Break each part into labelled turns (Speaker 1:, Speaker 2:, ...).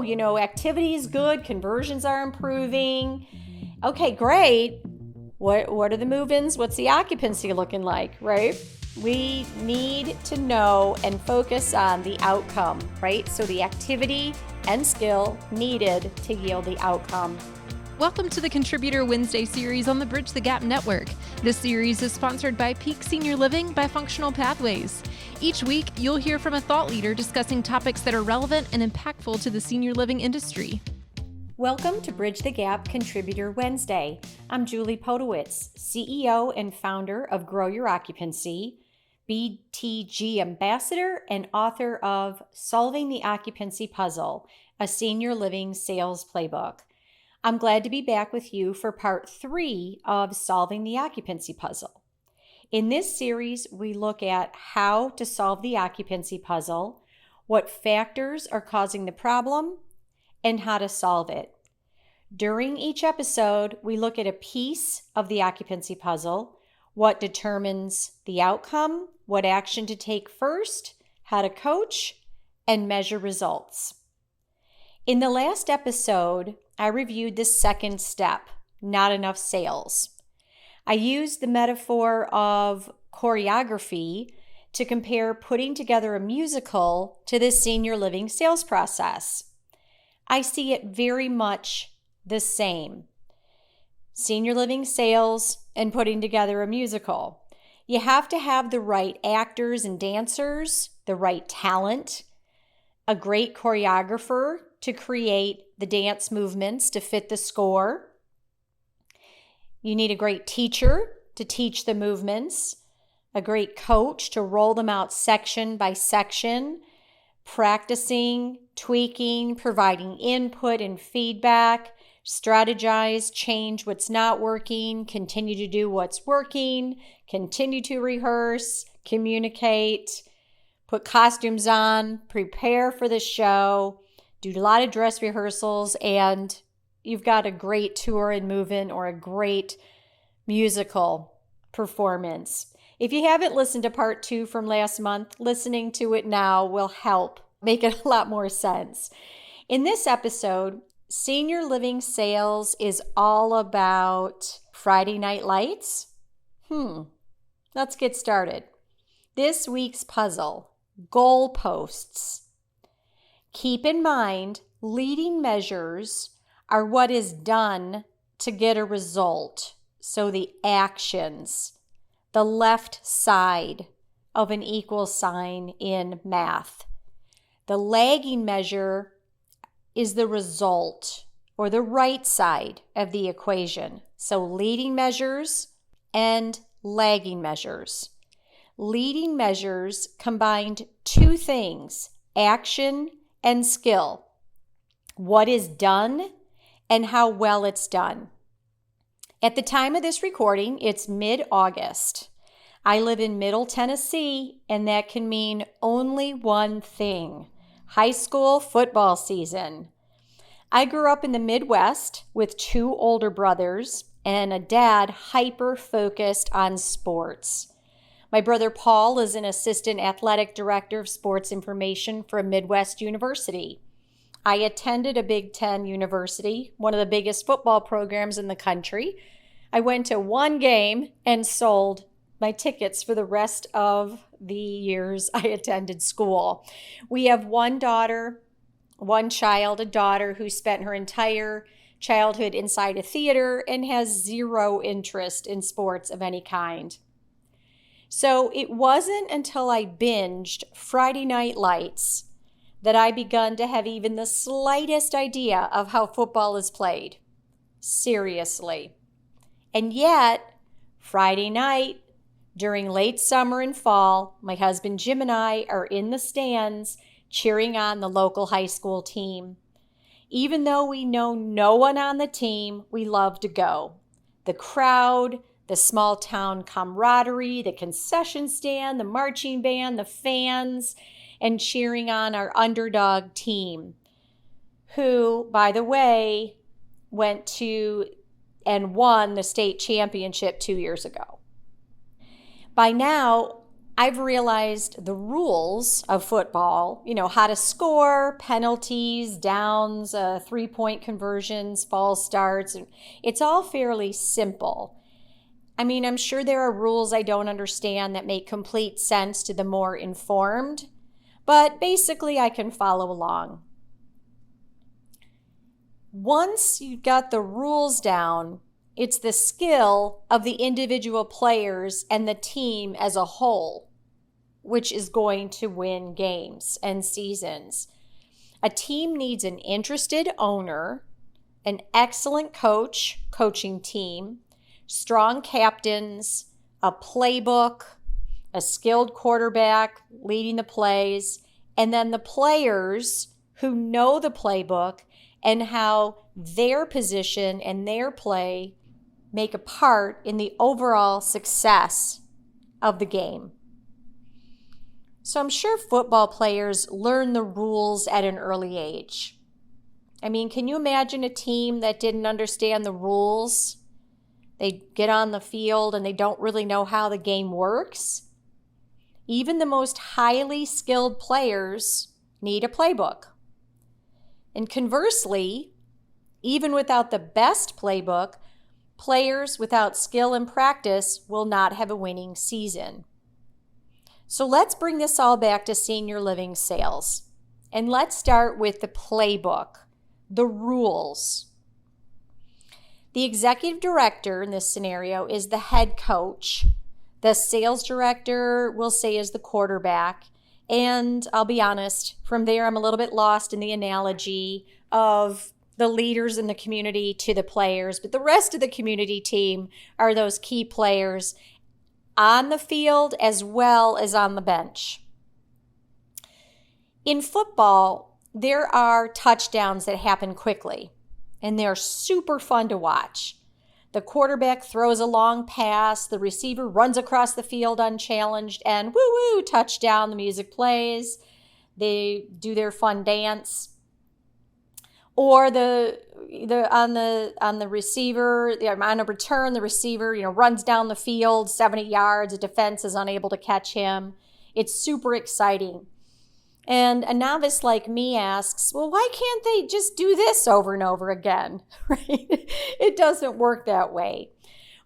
Speaker 1: activity is good, conversions are improving. Okay, great. What are the move-ins? What's the occupancy looking like, right? We need to know and focus on the outcome, right? So the activity and skill needed to yield the outcome.
Speaker 2: Welcome to the Contributor Wednesday series on the Bridge the Gap Network. This series is sponsored by Peak Senior Living by Functional Pathways. Each week, you'll hear from a thought leader discussing topics that are relevant and impactful to the senior living industry.
Speaker 1: Welcome to Bridge the Gap Contributor Wednesday. I'm Julie Podewitz, CEO and founder of Grow Your Occupancy, BTG ambassador, and author of Solving the Occupancy Puzzle, a senior living sales playbook. I'm glad to be back with you for part 3 of Solving the Occupancy Puzzle. In this series, we look at how to solve the occupancy puzzle, what factors are causing the problem, and how to solve it. During each episode, we look at a piece of the occupancy puzzle, what determines the outcome, what action to take first, how to coach, and measure results. In the last episode, I reviewed the second step, not enough sales. I used the metaphor of choreography to compare putting together a musical to the senior living sales process. I see it very much the same. Senior living sales and putting together a musical. You have to have the right actors and dancers, the right talent, a great choreographer to create the dance movements to fit the score. You need a great teacher to teach the movements, a great coach to roll them out section by section, practicing, tweaking, providing input and feedback, strategize, change what's not working, continue to do what's working, continue to rehearse, communicate, put costumes on, prepare for the show, do a lot of dress rehearsals, and you've got a great tour and move-in or a great musical performance. If you haven't listened to part 2 from last month, listening to it now will help make it a lot more sense. In this episode, senior living sales is all about Friday Night Lights. Let's get started. This week's puzzle, goalposts. Keep in mind, leading measures are what is done to get a result. So the actions, the left side of an equal sign in math. The lagging measure is the result or the right side of the equation. So leading measures and lagging measures. Leading measures combined 2 things, action and skill. What is done and how well it's done. At the time of this recording, it's mid-August. I live in Middle Tennessee, and that can mean only one thing: high school football season. I grew up in the Midwest with 2 older brothers and a dad hyper-focused on sports. My brother Paul is an assistant athletic director of sports information for a Midwest university. I attended a Big Ten university, one of the biggest football programs in the country. I went to 1 game and sold my tickets for the rest of the years I attended school. We have 1 daughter, 1 child, a daughter who spent her entire childhood inside a theater and has 0 interest in sports of any kind. So it wasn't until I binged Friday Night Lights that I begun to have even the slightest idea of how football is played. Seriously. And yet, Friday night, during late summer and fall, my husband Jim and I are in the stands cheering on the local high school team. Even though we know no one on the team, we love to go. The crowd, the small town camaraderie, the concession stand, the marching band, the fans, and cheering on our underdog team, who, by the way, went to and won the state championship 2 years ago. By now, I've realized the rules of football, how to score, penalties, downs, 3-point conversions, false starts. It's all fairly simple. I mean, I'm sure there are rules I don't understand that make complete sense to the more informed, but basically I can follow along. Once you've got the rules down, it's the skill of the individual players and the team as a whole which is going to win games and seasons. A team needs an interested owner, an excellent coaching team, strong captains, a playbook, a skilled quarterback leading the plays, and then the players who know the playbook and how their position and their play make a part in the overall success of the game. So I'm sure football players learn the rules at an early age. I mean, can you imagine a team that didn't understand the rules? They get on the field and they don't really know how the game works. Even the most highly skilled players need a playbook. And conversely, even without the best playbook, players without skill and practice will not have a winning season. So let's bring this all back to senior living sales. And let's start with the playbook, the rules. The executive director in this scenario is the head coach. The sales director, we'll say, is the quarterback. And I'll be honest, from there I'm a little bit lost in the analogy of the leaders in the community to the players. But the rest of the community team are those key players on the field as well as on the bench. In football, there are touchdowns that happen quickly, and they're super fun to watch. The quarterback throws a long pass, the receiver runs across the field unchallenged, and woo-woo, touchdown, the music plays. They do their fun dance. Or on the receiver, on a return, the receiver, runs down the field 70 yards. The defense is unable to catch him. It's super exciting. And a novice like me asks, well, why can't they just do this over and over again? Right? It doesn't work that way.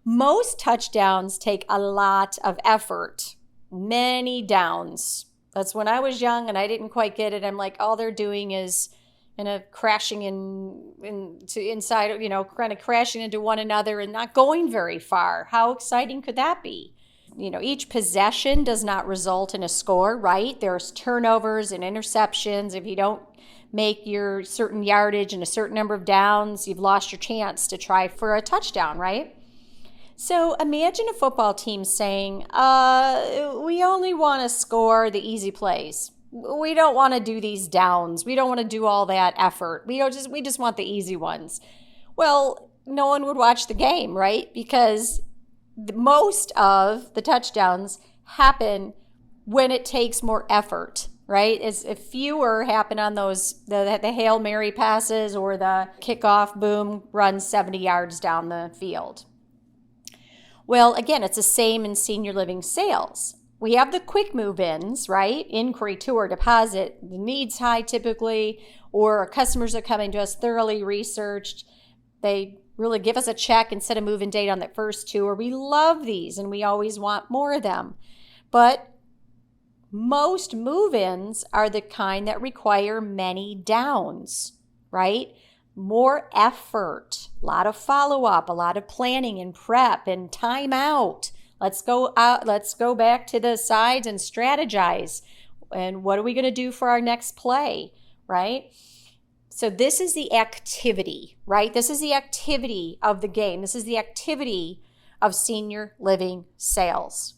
Speaker 1: Most touchdowns take a lot of effort, many downs. That's when I was young and I didn't quite get it. I'm like, all they're doing is crashing inside, kind of crashing into one another and not going very far. How exciting could that be? Each possession does not result in a score, right? There's turnovers and interceptions. If you don't make your certain yardage and a certain number of downs, you've lost your chance to try for a touchdown, right? So imagine a football team saying, we only want to score the easy plays. We don't want to do these downs. We don't want to do all that effort. We just want the easy ones. Well, no one would watch the game, right? Because most of the touchdowns happen when it takes more effort, right? If fewer happen on those, the Hail Mary passes or the kickoff, boom, run 70 yards down the field. Well, again, it's the same in senior living sales. We have the quick move-ins, right? Inquiry to or deposit, the needs high typically, or customers are coming to us thoroughly researched. They really give us a check instead of move-in date on that first tour. We love these and we always want more of them. But most move-ins are the kind that require many downs, right? More effort, a lot of follow-up, a lot of planning and prep and time out. Let's go back to the sides and strategize. And what are we going to do for our next play, right? So this is the activity, right? This is the activity of the game. This is the activity of senior living sales.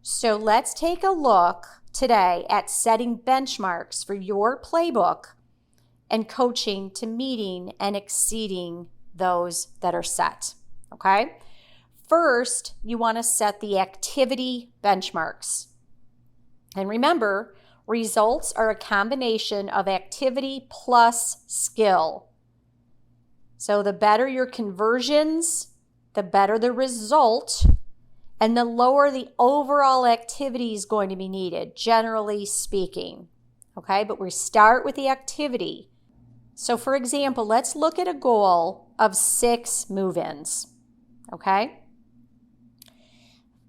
Speaker 1: So let's take a look today at setting benchmarks for your playbook and coaching to meeting and exceeding those that are set, okay? First, you want to set the activity benchmarks. And remember, results are a combination of activity plus skill. So the better your conversions, the better the result, and the lower the overall activity is going to be needed, generally speaking. Okay, but we start with the activity. So for example, let's look at a goal of 6 move-ins. Okay?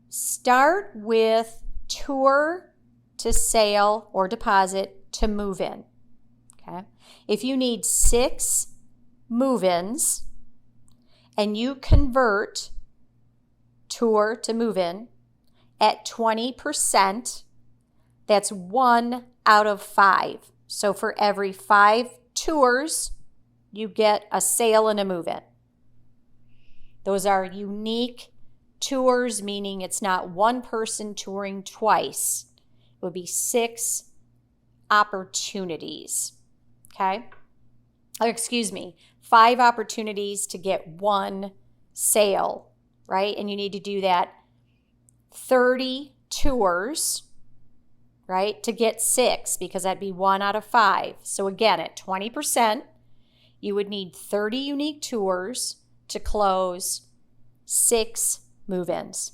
Speaker 1: Start with tour to sale or deposit to move in. Okay? If you need 6 move-ins and you convert tour to move-in at 20%, that's 1 out of 5. So for every 5 tours, you get a sale and a move-in. Those are unique tours, meaning it's not one person touring twice. It would be 6 opportunities. Okay? Or excuse me, 5 opportunities to get 1 sale, right? And you need to do that 30 tours, right, to get 6, because that'd be 1 out of 5. So again, at 20%, you would need 30 unique tours to close 6 move-ins.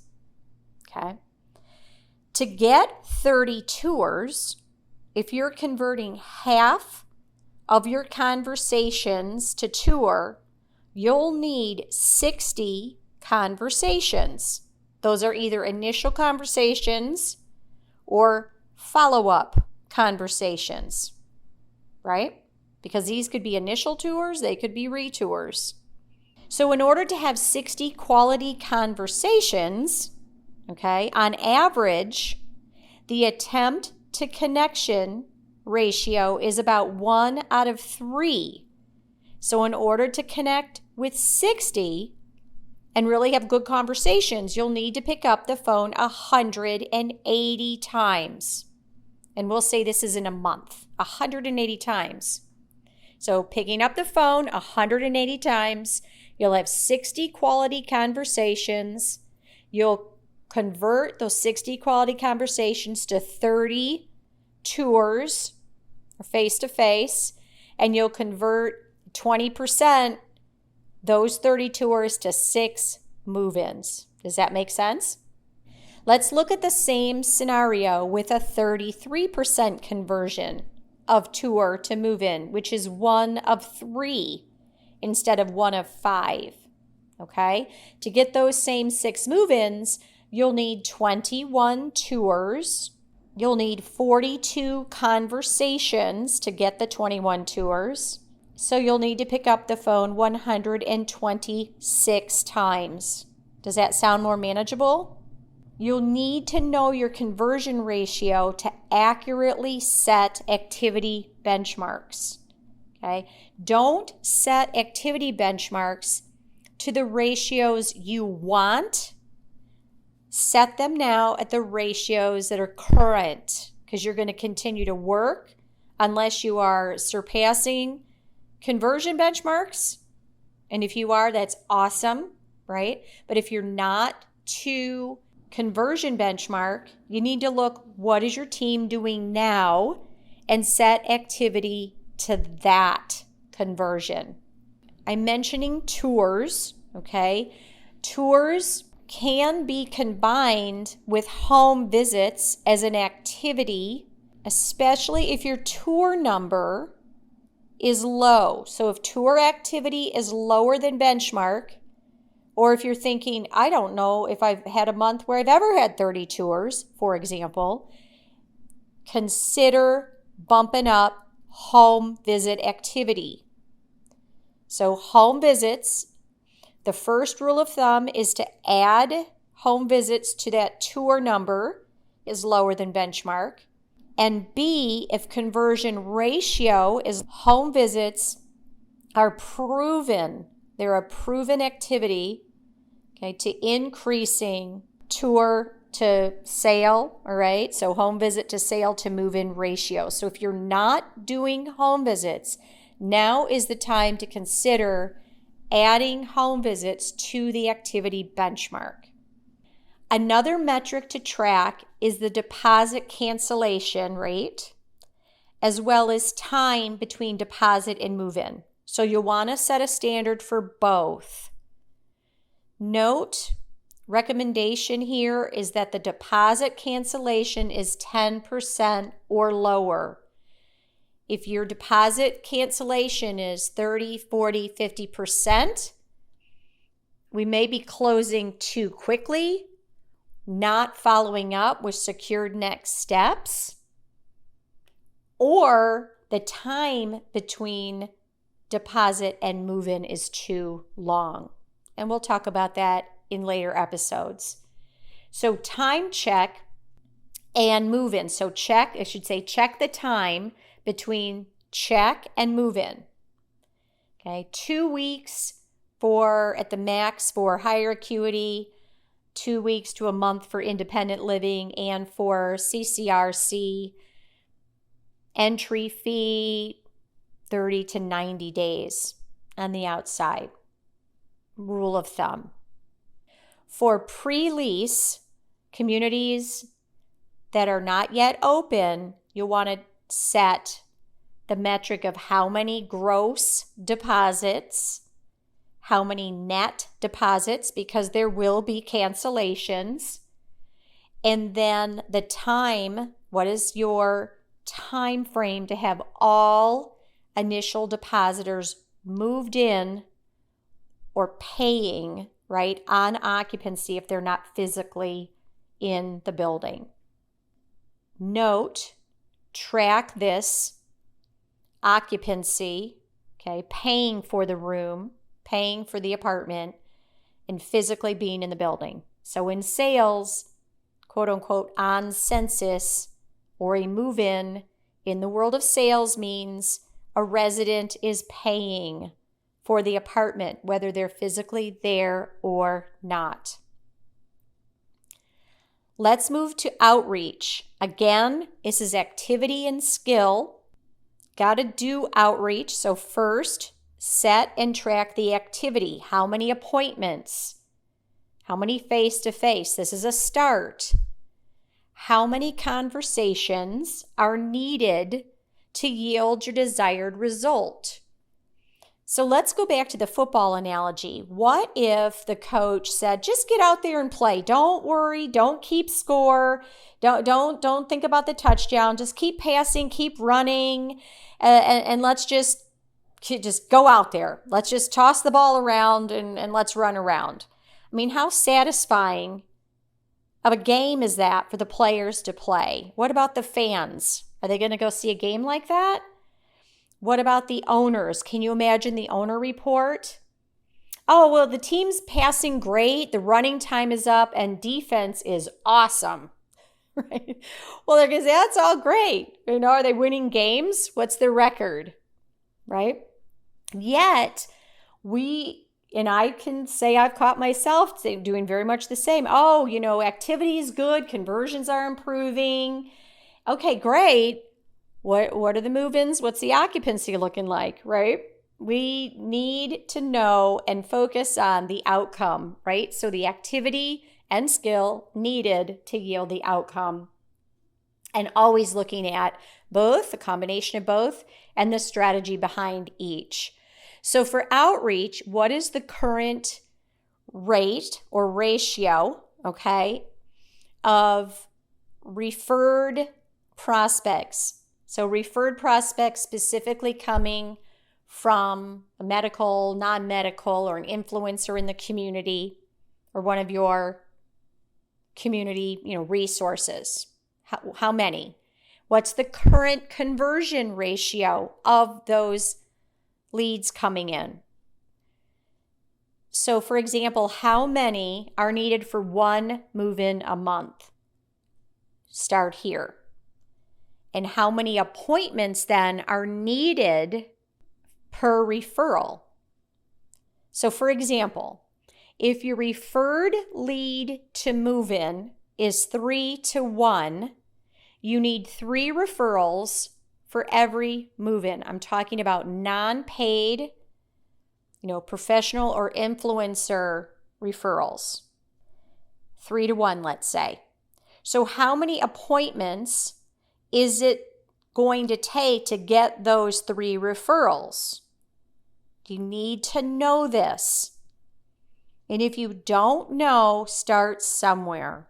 Speaker 1: Okay? To get 30 tours, if you're converting half of your conversations to tour, you'll need 60 conversations. Those are either initial conversations or follow-up conversations, right? Because these could be initial tours, they could be retours. So in order to have 60 quality conversations, okay, on average, the attempt to connection ratio is about 1 out of 3. So in order to connect with 60 and really have good conversations, you'll need to pick up the phone 180 times. And we'll say this is in a month, 180 times. So picking up the phone 180 times, you'll have 60 quality conversations. You'll convert those 60 quality conversations to 30 tours or face-to-face, and you'll convert 20%, those 30 tours, to 6 move-ins. Does that make sense? Let's look at the same scenario with a 33% conversion of tour to move-in, which is 1 of 3 instead of 1 of 5. Okay? To get those same 6 move-ins, you'll need 21 tours. You'll need 42 conversations to get the 21 tours. So you'll need to pick up the phone 126 times. Does that sound more manageable? You'll need to know your conversion ratio to accurately set activity benchmarks. Okay? Don't set activity benchmarks to the ratios you want. Set them now at the ratios that are current, because you're going to continue to work unless you are surpassing conversion benchmarks. And if you are, that's awesome, right? But if you're not to conversion benchmark, you need to look, what is your team doing now, and set activity to that conversion. I'm mentioning tours, okay? Tours can be combined with home visits as an activity, especially if your tour number is low. So if tour activity is lower than benchmark, or if you're thinking, I don't know if I've had a month where I've ever had 30 tours, for example, consider bumping up home visit activity. So home visits, the first rule of thumb is to add home visits to that tour number is lower than benchmark. And B, if conversion ratio is home visits are proven, they're a proven activity, okay, to increasing tour to sale, all right? So home visit to sale to move-in ratio. So if you're not doing home visits, now is the time to consider adding home visits to the activity benchmark. Another metric to track is the deposit cancellation rate, as well as time between deposit and move-in. So you'll want to set a standard for both. Note, recommendation here is that the deposit cancellation is 10% or lower. If your deposit cancellation is 30, 40, 50%, we may be closing too quickly, not following up with secured next steps, or the time between deposit and move-in is too long. And we'll talk about that in later episodes. So time check and move-in. So check the time between check and move-in. Okay, 2 weeks at the max for higher acuity, 2 weeks to a month for independent living, and for CCRC, entry fee 30 to 90 days on the outside. Rule of thumb. For pre-lease communities that are not yet open, you'll want to set the metric of how many gross deposits, how many net deposits, because there will be cancellations, and then the time. What is your time frame to have all initial depositors moved in or paying, right, on occupancy if they're not physically in the building? Note, track this occupancy, okay, paying for the room, paying for the apartment, and physically being in the building. So in sales, quote unquote, on census or a move-in in the world of sales means a resident is paying for the apartment, whether they're physically there or not. Let's move to outreach. Again, this is activity and skill. Got to do outreach. So first, set and track the activity. How many appointments? How many face-to-face? This is a start. How many conversations are needed to yield your desired result? So let's go back to the football analogy. What if the coach said, just get out there and play. Don't worry. Don't keep score. Don't think about the touchdown. Just keep passing, keep running, and let's just go out there. Let's just toss the ball around and let's run around. I mean, how satisfying of a game is that for the players to play? What about the fans? Are they going to go see a game like that? What about the owners? Can you imagine the owner report? Oh, well, the team's passing great. The running time is up and defense is awesome. Right? Well, they're going to say, that's all great. Are they winning games? What's their record? Right? Yet, and I can say I've caught myself doing very much the same. Oh, activity is good. Conversions are improving. Okay, great. What are the move-ins? What's the occupancy looking like, right? We need to know and focus on the outcome, right? So the activity and skill needed to yield the outcome. And always looking at both, the combination of both, and the strategy behind each. So for outreach, what is the current rate or ratio, okay, of referred prospects? So referred prospects specifically coming from a medical, non-medical, or an influencer in the community, or one of your community, resources. How many? What's the current conversion ratio of those leads coming in? So for example, how many are needed for one move-in a month? Start here. And how many appointments then are needed per referral? So for example, if your referred lead to move-in is 3 to 1, you need 3 referrals for every move-in. I'm talking about non-paid, professional or influencer referrals. 3 to 1, let's say. So how many appointments is it going to take to get those 3 referrals? You need to know this. And if you don't know, start somewhere.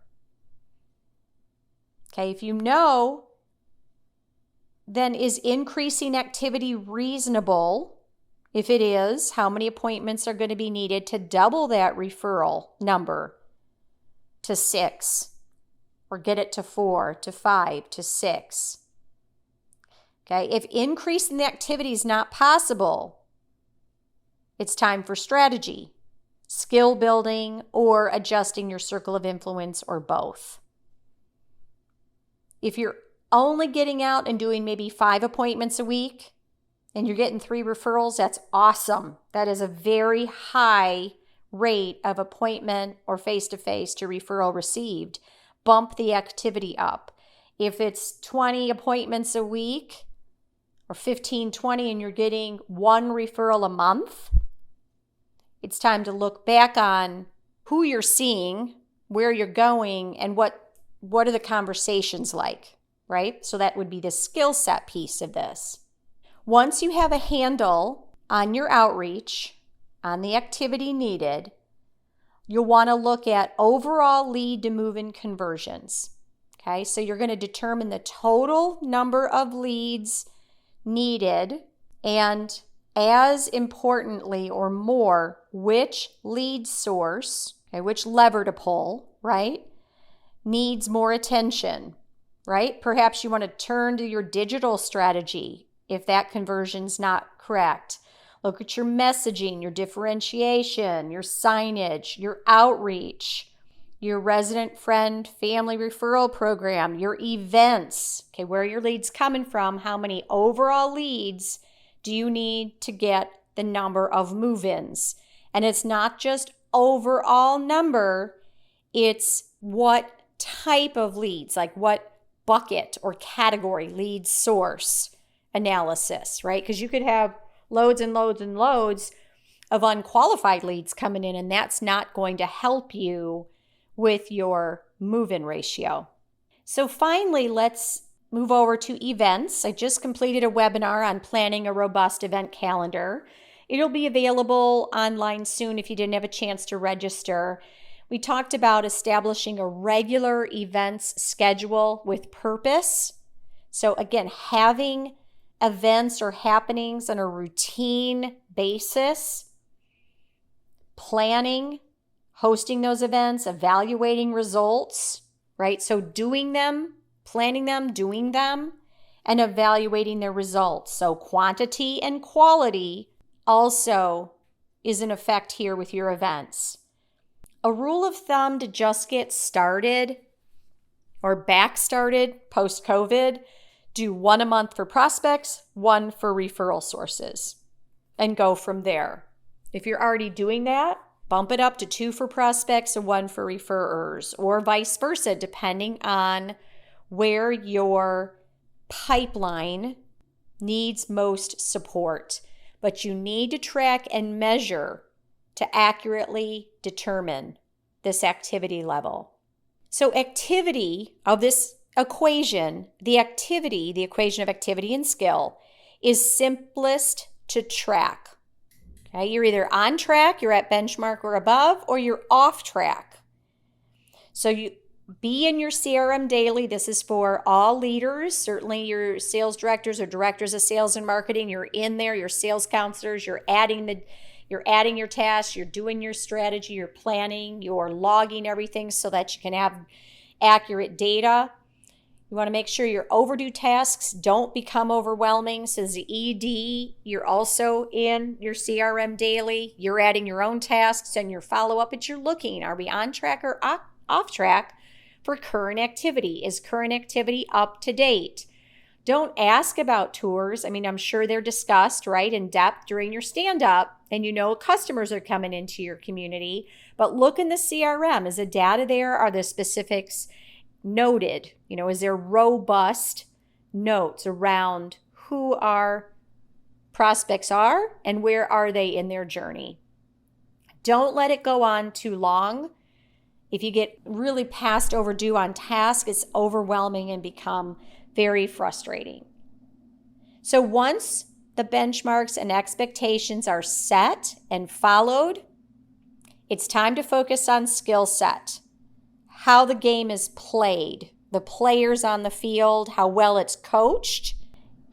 Speaker 1: Okay, if you know, then is increasing activity reasonable? If it is, how many appointments are going to be needed to double that referral number to 6, or get it to 4, to 5, to 6? Okay, if increasing the activity is not possible, it's time for strategy, skill building, or adjusting your circle of influence, or both. If you're only getting out and doing maybe 5 appointments a week and you're getting 3 referrals, that's awesome. That is a very high rate of appointment or face-to-face to referral received. Bump the activity up. If it's 20 appointments a week or 15, 20, and you're getting 1 referral a month, it's time to look back on who you're seeing, where you're going, and what are the conversations like, right? So that would be the skill set piece of this. Once you have a handle on your outreach, on the activity needed, you'll want to look at overall lead to move-in conversions. Okay, so you're going to determine the total number of leads needed, and as importantly or more, which lead source, okay, which lever to pull, right, needs more attention, right? Perhaps you want to turn to your digital strategy if that conversion's not correct. Look at your messaging, your differentiation, your signage, your outreach, your resident friend family referral program, your events, okay, where are your leads coming from? How many overall leads do you need to get the number of move-ins? And it's not just overall number, it's what type of leads, like what bucket or category, lead source analysis, right? Because you could have loads and loads and loads of unqualified leads coming in, and that's not going to help you with your move-in ratio. So finally, let's move over to events. I just completed a webinar on planning a robust event calendar. It'll be available online soon if you didn't have a chance to register. We talked about establishing a regular events schedule with purpose. So again, having events or happenings on a routine basis, planning, hosting those events, evaluating results, right? So doing them, planning them, doing them, and evaluating their results. So quantity and quality also is in effect here with your events. A rule of thumb to just get started or back started post-COVID, do 1 a month for prospects, 1 for referral sources, and go from there. If you're already doing that, bump it up to 2 for prospects and 1 for referrers, or vice versa, depending on where your pipeline needs most support. But you need to track and measure to accurately determine this activity level. So activity of this equation, the equation of activity and skill, is simplest to track. Okay, you're either on track, you're at benchmark or above, or you're off track. So you be in your CRM daily. This is for all leaders, certainly your sales directors or directors of sales and marketing. You're in there, your sales counselors, you're adding your tasks, you're doing your strategy, you're planning, you're logging everything so that you can have accurate data. You want to make sure your overdue tasks don't become overwhelming. So as the ED, you're also in your CRM daily. You're adding your own tasks and your follow-up, but you're looking, are we on track or off track for current activity? Is current activity up to date? Don't ask about tours. I mean, I'm sure they're discussed, right, in depth during your stand-up, and you know customers are coming into your community, but look in the CRM. Is the data there? Are the specifics noted? You know, is there robust notes around who our prospects are and where are they in their journey? Don't let it go on too long. If you get really past overdue on task, it's overwhelming and become very frustrating. So once the benchmarks and expectations are set and followed, It's time to focus on skill set, how the game is played, the players on the field, how well it's coached,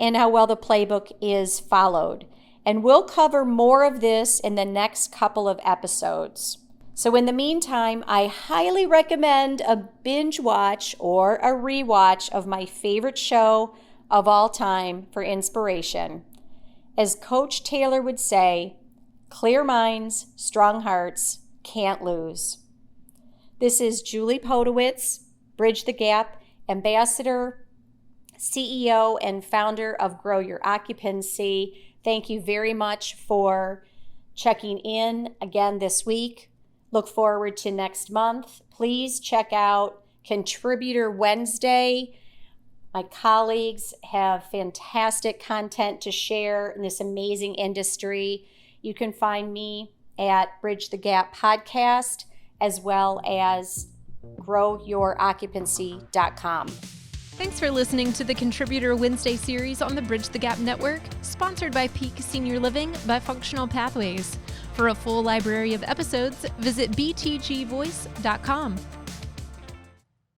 Speaker 1: and how well the playbook is followed. And we'll cover more of this in the next couple of episodes. So in the meantime, I highly recommend a binge watch or a rewatch of my favorite show of all time for inspiration. As Coach Taylor would say, clear minds, strong hearts, can't lose. This is Julie Podewitz, Bridge the Gap Ambassador, CEO, and founder of Grow Your Occupancy. Thank you very much for checking in again this week. Look forward to next month. Please check out Contributor Wednesday. My colleagues have fantastic content to share in this amazing industry. You can find me at Bridge the Gap Podcast, as well as growyouroccupancy.com.
Speaker 2: Thanks for listening to the Contributor Wednesday series on the Bridge the Gap Network, sponsored by Peak Senior Living by Functional Pathways. For a full library of episodes, visit btgvoice.com.